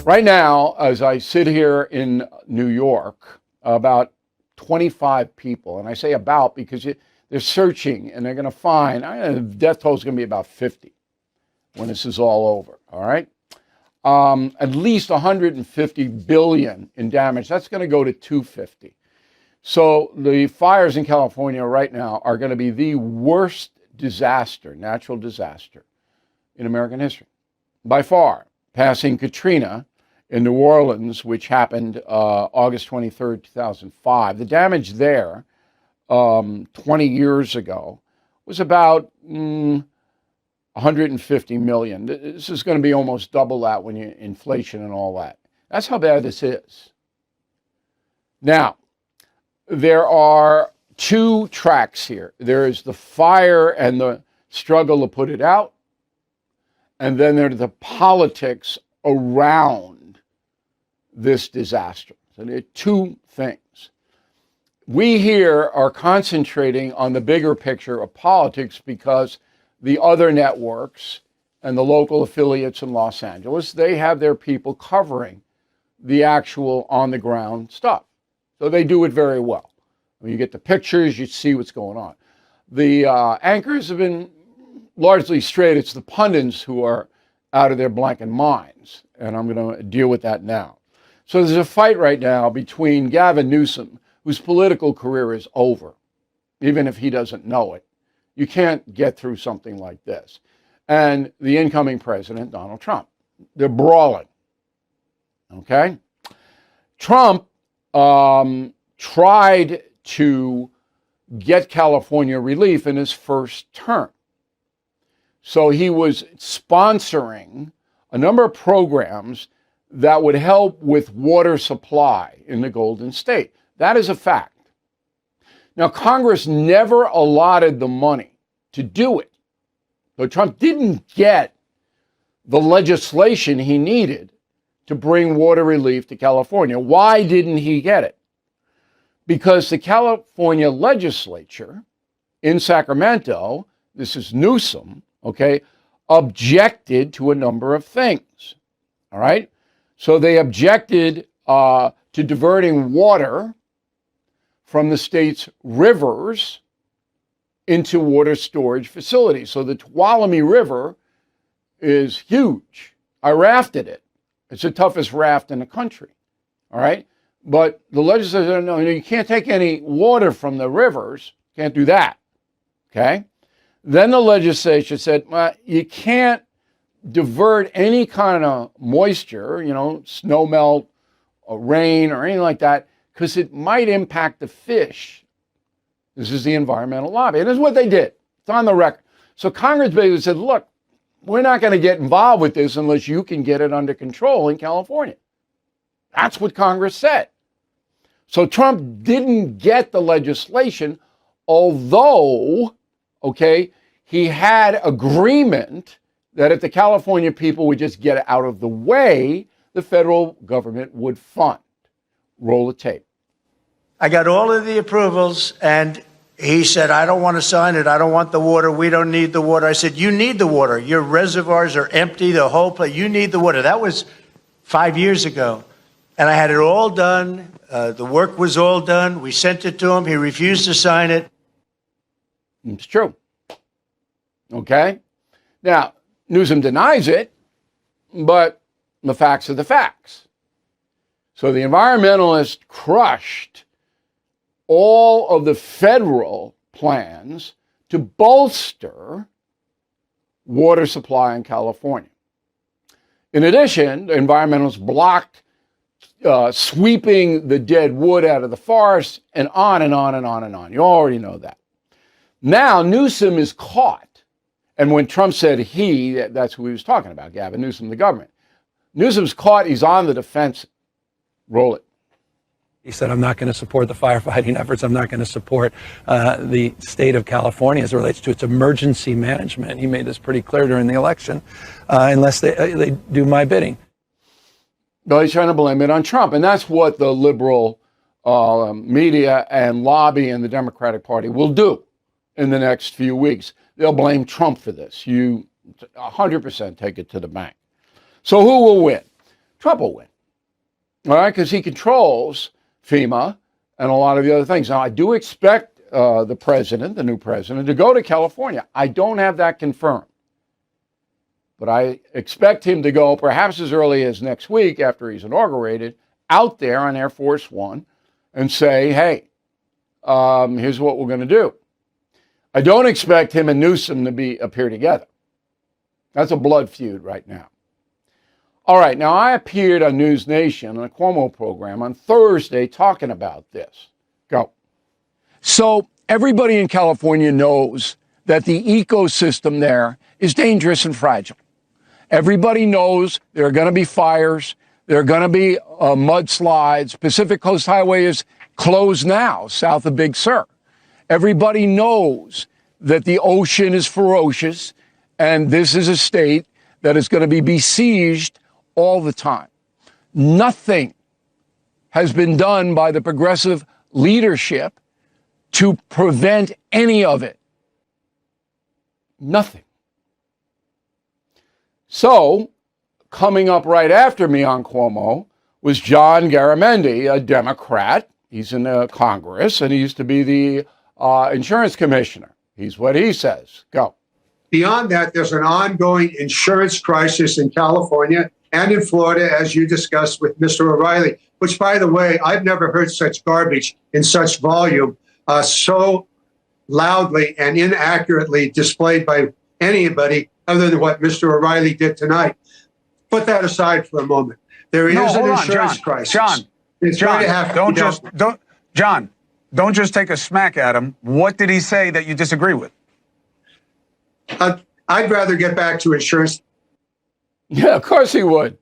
Right now, as I sit here in New York, about 25 people, and I say about because they're searching and they're going to find, the death toll is going to be about 50 when this is all over, all right? At least 150 billion in damage. That's going to go to 250. So the fires in California right now are going to be the worst disaster, natural disaster in American history, by far, passing Katrina in New Orleans, which happened August 23rd, 2005. The damage there 20 years ago was about 150 million. This is going to be almost double that when you inflation and all that. That's how bad this is. Now, there are two tracks here. There is the fire and the struggle to put it out, and then there's the politics around this disaster. So there are two things. We here are concentrating on the bigger picture of politics because the other networks and the local affiliates in Los Angeles, they have their people covering the actual on-the-ground stuff. So they do it very well. When you get the pictures, you see what's going on. The anchors have been largely straight. It's the pundits who are out of their blanket minds, and I'm going to deal with that now. So there's a fight right now between Gavin Newsom, whose political career is over, even if he doesn't know it. You can't get through something like this. And the incoming president, Donald Trump. They're brawling. Okay? Trump tried to get California relief in his first term. So he was sponsoring a number of programs that would help with water supply in the Golden State. That is a fact. Now, Congress never allotted the money to do it. So Trump didn't get the legislation he needed to bring water relief to California. Why didn't he get it? Because the California legislature in Sacramento, this is Newsom, okay, objected to a number of things, all right? So they objected to diverting water from the state's rivers into water storage facilities. So the Tuolumne River is huge. I rafted it. It's the toughest raft in the country, all right? But the legislature said, no, you can't take any water from the rivers. Can't do that, okay? Then the legislature said, well, you can't divert any kind of moisture, snow melt or rain or anything like that, because it might impact the fish. This is the environmental lobby. And this is what they did. It's on the record. So Congress basically said, look, we're not going to get involved with this unless you can get it under control in California. That's what Congress said. So Trump didn't get the legislation, although, okay, he had agreement that if the California people would just get out of the way, the federal government would fund. Roll the tape. I got all of the approvals, and he said, I don't want to sign it. I don't want the water. We don't need the water. I said, you need the water. Your reservoirs are empty, the whole place. You need the water. That was 5 years ago. And I had it all done. The work was all done. We sent it to him. He refused to sign it. It's true. Okay? Now, Newsom denies it, but the facts are the facts. So the environmentalists crushed all of the federal plans to bolster water supply in California. In addition, the environmentalists blocked sweeping the dead wood out of the forest, and on and on and on and on. You already know that. Now Newsom is caught. And when Trump said that's who he was talking about, Gavin Newsom, the government. Newsom's caught. He's on the defense. Roll it. He said, I'm not going to support the firefighting efforts. I'm not going to support the state of California as it relates to its emergency management. He made this pretty clear during the election, unless they do my bidding. No, he's trying to blame it on Trump. And that's what the liberal media and lobby and the Democratic Party will do in the next few weeks. They'll blame Trump for this. You 100% take it to the bank. So who will win? Trump will win. All right, because he controls FEMA and a lot of the other things. Now, I do expect the president, the new president, to go to California. I don't have that confirmed. But I expect him to go perhaps as early as next week after he's inaugurated, out there on Air Force One and say, hey, here's what we're going to do. I don't expect him and Newsom to appear together. That's a blood feud right now. All right, now I appeared on News Nation on a Cuomo program on Thursday talking about this. Go. So everybody in California knows that the ecosystem there is dangerous and fragile. Everybody knows there are going to be fires. There are going to be mudslides. Pacific Coast Highway is closed now, south of Big Sur. Everybody knows that the ocean is ferocious, and this is a state that is going to be besieged all the time. Nothing has been done by the progressive leadership to prevent any of it. Nothing. So, coming up right after me on Cuomo was John Garamendi, a Democrat. He's in Congress, and he used to be the insurance commissioner. He's what he says. Go. Beyond that, there's an ongoing insurance crisis in California and in Florida, as you discussed with Mr. O'Reilly, which, by the way, I've never heard such garbage in such volume, so loudly and inaccurately displayed by anybody other than what Mr. O'Reilly did tonight. Put that aside for a moment. There is an insurance crisis. John, don't just take a smack at him. What did he say that you disagree with? I'd rather get back to insurance. Yeah, of course he would.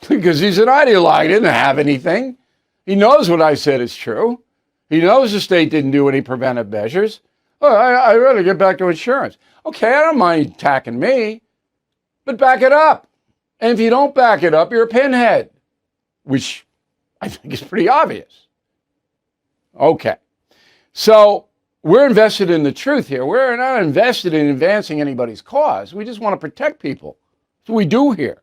Because he's an ideologue. He didn't have anything. He knows what I said is true. He knows the state didn't do any preventive measures. Oh, I'd rather get back to insurance. Okay, I don't mind attacking me, but back it up. And if you don't back it up, you're a pinhead, which I think is pretty obvious. Okay, so we're invested in the truth here. We're not invested in advancing anybody's cause. We just want to protect people. That's what we do here.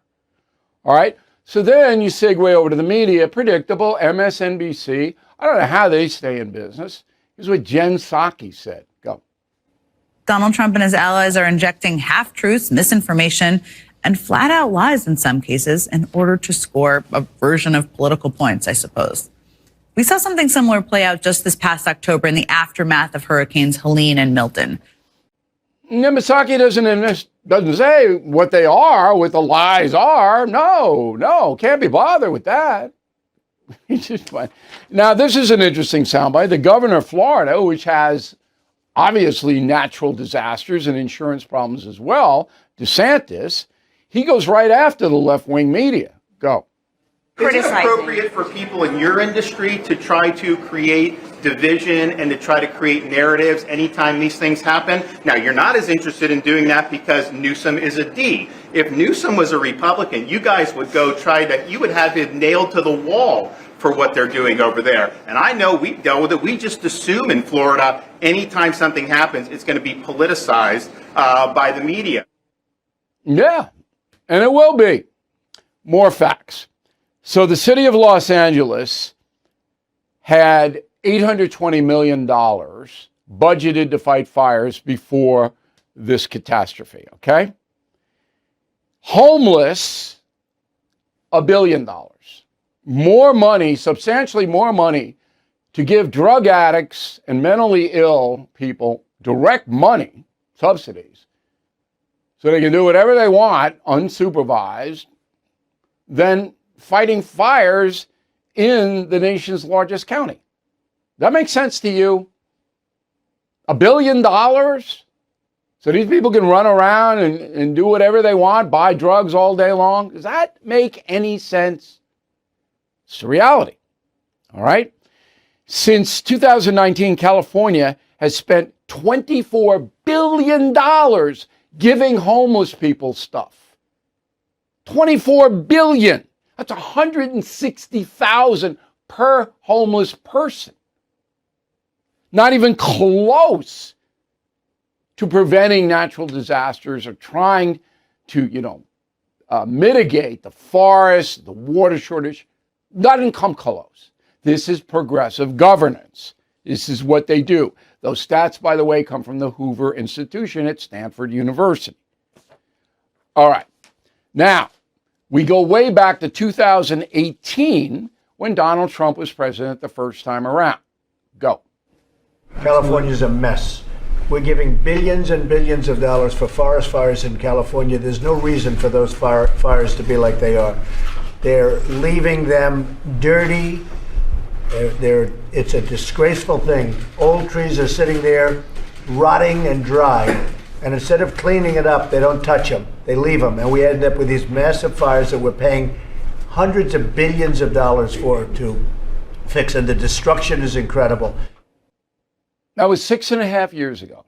All right, so then you segue over to the media, predictable, MSNBC. I don't know how they stay in business. Here's what Jen Psaki said. Go. Donald Trump and his allies are injecting half-truths, misinformation, and flat-out lies in some cases in order to score a version of political points, I suppose. We saw something similar play out just this past October in the aftermath of Hurricanes Helene and Milton. Psaki doesn't say what they are, what the lies are. No, can't be bothered with that. Now, this is an interesting soundbite. The governor of Florida, which has obviously natural disasters and insurance problems as well, DeSantis, he goes right after the left-wing media. Go. Is it appropriate for people in your industry to try to create division and to try to create narratives anytime these things happen? Now, you're not as interested in doing that because Newsom is a D. If Newsom was a Republican, you guys would you would have him nailed to the wall for what they're doing over there. And I know we dealt with it. We just assume in Florida, anytime something happens, it's going to be politicized by the media. Yeah, and it will be. More facts. So the city of Los Angeles had $820 million budgeted to fight fires before this catastrophe, okay? Homeless, $1 billion. More money, substantially more money, to give drug addicts and mentally ill people direct money, subsidies, so they can do whatever they want, unsupervised, than fighting fires in the nation's largest county. That makes sense to you? $1 billion? So these people can run around and do whatever they want, buy drugs all day long? Does that make any sense? It's the reality. All right? Since 2019, California has spent $24 billion giving homeless people stuff. $24 billion. That's $160,000 per homeless person. Not even close to preventing natural disasters or trying to, mitigate the forest, the water shortage. Doesn't come close. This is progressive governance. This is what they do. Those stats, by the way, come from the Hoover Institution at Stanford University. All right. Now, we go way back to 2018 when Donald Trump was president the first time around. Go. California's a mess. We're giving billions and billions of dollars for forest fires in California. There's no reason for those fires to be like they are. They're leaving them dirty. It's a disgraceful thing. Old trees are sitting there rotting and dry. And instead of cleaning it up, they don't touch them. They leave them. And we end up with these massive fires that we're paying hundreds of billions of dollars for to fix. And the destruction is incredible. That was 6.5 years ago.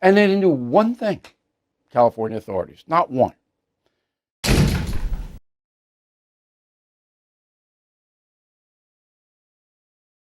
And they didn't do one thing, California authorities, not one.